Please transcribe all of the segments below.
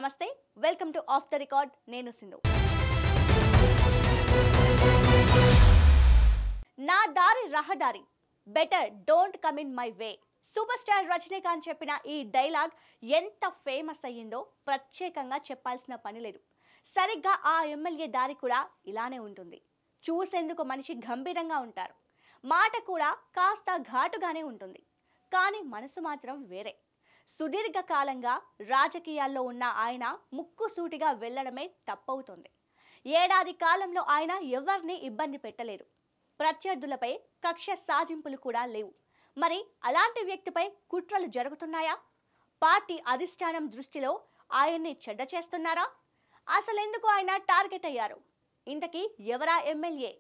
నమస్తే welcome to of the record నేను సింధు నా దారి రహదారి better don't come in my way super star Rajinikanth చెప్పిన ఈ డైలాగ్ ఎంత ఫేమస్ అయ్యిందో ప్రత్యేకంగా చెప్పాల్సిన పని లేదు సరిగ్గా ఆ ఎమ్మెల్యే దారి కూడా ఇలానే ఉంటుంది చూసేందుకు మనిషి గంభీరంగా ఉంటారు మాట కూడా కాస్త ఘాటుగానే ఉంటుంది కానీ మనసు మాత్రం వేరే సుదీర్ఘకాలంగా రాజకీయాల్లో ఉన్న ఆయన ముక్కుసూటిగా వెళ్లడమే తప్పవుతుంది ఏడాది కాలంలో ఆయన ఎవరిని ఇబ్బంది పెట్టలేదు ప్రత్యర్థులపై కక్ష సాధింపులు కూడా లేవు మరి అలాంటి వ్యక్తిపై కుట్రలు జరుగుతున్నాయా పార్టీ అధిష్టానం దృష్టిలో ఆయన్ని చెడ్డ చేస్తున్నారా అసలెందుకు ఆయన టార్గెట్ అయ్యారు ఇంతకీ ఎవరా ఎమ్మెల్యే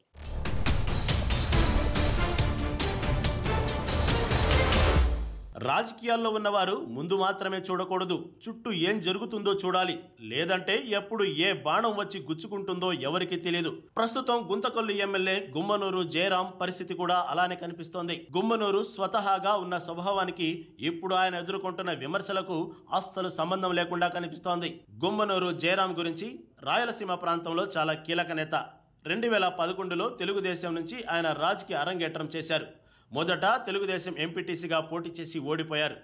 రాజకీయాల్లో ఉన్నవారు ముందు మాత్రమే చూడకూడదు చుట్టూ ఏం జరుగుతుందో చూడాలి లేదంటే ఎప్పుడు ఏ బాణం వచ్చి గుచ్చుకుంటుందో ఎవరికి తెలియదు ప్రస్తుతం గుంతకల్లు ఎమ్మెల్యే గుమ్మనూరు జయరాం పరిస్థితి కూడా అలానే కనిపిస్తోంది గుమ్మనూరు స్వతహాగా ఉన్న స్వభావానికి ఇప్పుడు ఆయన ఎదుర్కొంటున్న విమర్శలకు అస్సలు సంబంధం లేకుండా కనిపిస్తోంది గుమ్మనూరు జయరాం గురించి రాయలసీమ ప్రాంతంలో చాలా కీలక నేత 2011లో తెలుగుదేశం నుంచి ఆయన రాజకీయ అరంగేట్రం చేశారు మొదట తెలుగుదేశం ఎంపీటీసీగా పోటీ చేసి ఓడిపోయారు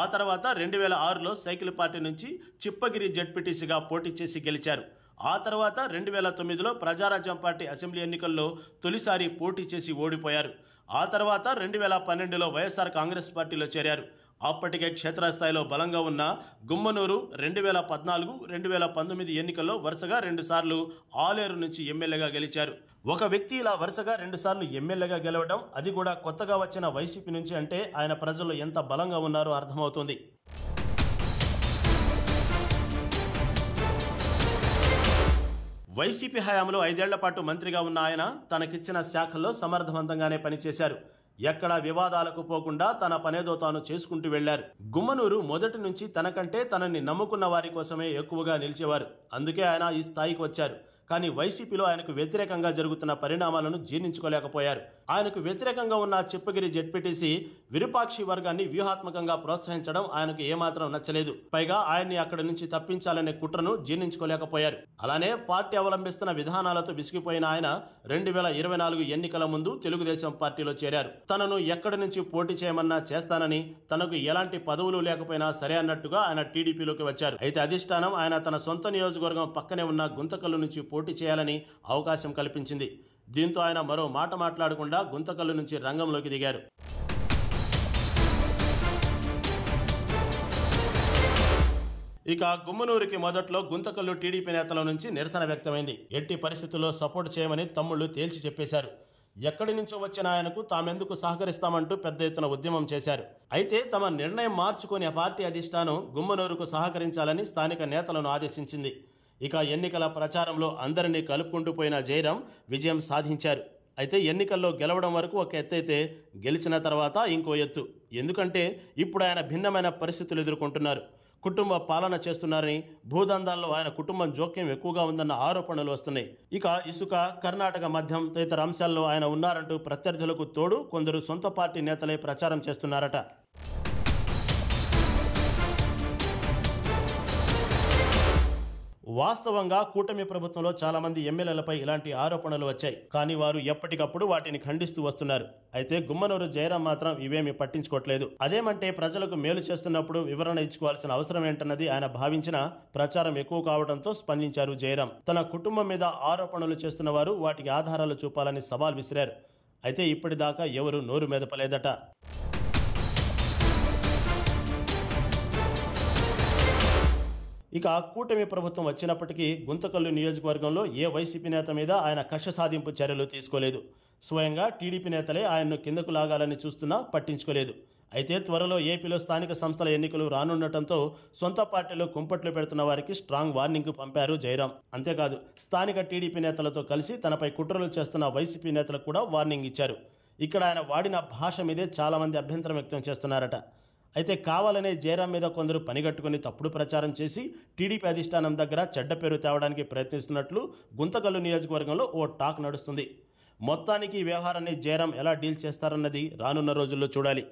ఆ తర్వాత 2006లో సైకిల్ పార్టీ నుంచి చిప్పగిరి జెడ్పీటీసీగా పోటీ చేసి గెలిచారు ఆ తర్వాత 2009లో ప్రజారాజ్యం పార్టీ అసెంబ్లీ ఎన్నికల్లో తొలిసారి పోటీ చేసి ఓడిపోయారు ఆ తర్వాత 2012లో వైఎస్ఆర్ కాంగ్రెస్ పార్టీలో చేరారు అప్పటికే క్షేత్రస్థాయిలో బలంగా ఉన్న గుమ్మనూరు 2014, 2019 ఎన్నికల్లో వరుసగా 2 సార్లు ఆలేరు నుంచి ఎమ్మెల్యేగా గెలిచారు ఒక వ్యక్తి ఇలా వరుసగా 2 సార్లు ఎమ్మెల్యేగా గెలవడం అది కూడా కొత్తగా వచ్చిన వైసీపీ నుంచి అంటే ఆయన ప్రజల్లో ఎంత బలంగా ఉన్నారో అర్థమవుతుంది వైసీపీ హయాంలో 5 ఏళ్ల పాటు మంత్రిగా ఉన్న ఆయన తనకిచ్చిన శాఖల్లో సమర్థవంతంగానే పనిచేశారు ఎక్కడా వివాదాలకు పోకుండా తన పనేదో తాను చేసుకుంటూ వెళ్లారు గుమ్మనూరు మొదటి నుంచి తనకంటే తనని నమ్ముకున్న వారి కోసమే ఎక్కువగా నిలిచేవారు అందుకే ఆయన ఈ స్థాయికి వచ్చారు కానీ వైసీపీలో ఆయనకు వ్యతిరేకంగా జరుగుతున్న పరిణామాలను జీర్ణించుకోలేకపోయారు ఆయనకు వ్యతిరేకంగా ఉన్న చిప్పగిరి జెడ్పీటీసీ విరూపాక్షి వర్గాన్ని వ్యూహాత్మకంగా ప్రోత్సహించడం ఆయనకు ఏమాత్రం నచ్చలేదు పైగా ఆయన్ని అక్కడి నుంచి తప్పించాలనే కుట్రను జీర్ణించుకోలేకపోయారు అలానే పార్టీ అవలంబిస్తున్న విధానాలతో విసిగిపోయిన ఆయన 2024 ఎన్నికల ముందు తెలుగుదేశం పార్టీలో చేరారు తనను ఎక్కడి నుంచి పోటీ చేయమన్నా చేస్తానని తనకు ఎలాంటి పదవులు లేకపోయినా సరే అన్నట్టుగా ఆయన టీడీపీలోకి వచ్చారు అయితే అధిష్టానం ఆయన తన సొంత నియోజకవర్గం పక్కనే ఉన్న గుంతకల్లు నుంచి పోటీ చేయాలని అవకాశం కల్పించింది దీంతో ఆయన మరో మాట మాట్లాడకుండా గుంతకల్లు నుంచి రంగంలోకి దిగారు ఇక గుమ్మనూరుకి మొదట్లో గుంతకల్లు టీడీపీ నేతల నుంచి నిరసన వ్యక్తమైంది ఎట్టి పరిస్థితుల్లో సపోర్ట్ చేయమని తమ్ముళ్లు తేల్చి చెప్పేశారు ఎక్కడి నుంచో వచ్చిన ఆయనకు తామెందుకు సహకరిస్తామంటూ పెద్ద ఎత్తున ఉద్యమం చేశారు అయితే తమ నిర్ణయం మార్చుకుని ఆ పార్టీ అధిష్టానం గుమ్మనూరుకు సహకరించాలని స్థానిక నేతలను ఆదేశించింది ఇక ఎన్నికల ప్రచారంలో అందరినీ కలుపుకుంటూ పోయిన జయరాం విజయం సాధించారు అయితే ఎన్నికల్లో గెలవడం వరకు ఒక ఎత్తైతే గెలిచిన తర్వాత ఇంకో ఎత్తు ఎందుకంటే ఇప్పుడు ఆయన భిన్నమైన పరిస్థితులు ఎదుర్కొంటున్నారు కుటుంబ పాలన చేస్తున్నారని భూదందాల్లో ఆయన కుటుంబం జోక్యం ఎక్కువగా ఉందన్న ఆరోపణలు వస్తున్నాయి ఇక ఇసుక కర్ణాటక మద్యం తదితర అంశాల్లో ఆయన ఉన్నారంటూ ప్రత్యర్థులకు తోడు కొందరు సొంత పార్టీ నేతలే ప్రచారం చేస్తున్నారట వాస్తవంగా కూటమి ప్రభుత్వంలో చాలా మంది ఎమ్మెల్యేలపై ఇలాంటి ఆరోపణలు వచ్చాయి కానీ వారు ఎప్పటికప్పుడు వాటిని ఖండిస్తూ వస్తున్నారు అయితే గుమ్మనూరు జయరాం మాత్రం ఇవేమీ పట్టించుకోవట్లేదు అదేమంటే ప్రజలకు మేలు చేస్తున్నప్పుడు వివరణ ఇచ్చుకోవాల్సిన అవసరం ఏంటన్నది ఆయన భావించిన ప్రచారం ఎక్కువ కావడంతో స్పందించారు జయరాం తన కుటుంబం మీద ఆరోపణలు చేస్తున్న వారు వాటికి ఆధారాలు చూపాలని సవాల్ విసిరారు అయితే ఇప్పటిదాకా ఎవరు నోరు మెదపలేదట ఇక కూటమి ప్రభుత్వం వచ్చినప్పటికీ గుంతకల్లు నియోజకవర్గంలో ఏ వైసీపీ నేత మీద ఆయన కక్ష సాధింపు చర్యలు తీసుకోలేదు స్వయంగా టీడీపీ నేతలే ఆయన్ను కిందకు లాగాలని చూస్తున్నా పట్టించుకోలేదు అయితే త్వరలో ఏపీలో స్థానిక సంస్థల ఎన్నికలు రానుండటంతో సొంత పార్టీలో కుంపట్లు పెడుతున్న వారికి స్ట్రాంగ్ వార్నింగ్ పంపారు జయరాం అంతేకాదు స్థానిక టీడీపీ నేతలతో కలిసి తనపై కుట్రలు చేస్తున్న వైసీపీ నేతలకు కూడా వార్నింగ్ ఇచ్చారు ఇక్కడ ఆయన వాడిన భాష మీదే చాలామంది అభ్యంతరం వ్యక్తం చేస్తున్నారట అయితే కావాలనే జయరాం మీద కొందరు పనిగట్టుకుని తప్పుడు ప్రచారం చేసి టీడీపీ అధిష్టానం దగ్గర చెడ్డ పేరు తేవడానికి ప్రయత్నిస్తున్నట్లు గుంతకల్లు నియోజకవర్గంలో ఓ టాక్ నడుస్తుంది మొత్తానికి ఈ వ్యవహారాన్ని జయరాం ఎలా డీల్ చేస్తారన్నది రానున్న రోజుల్లో చూడాలి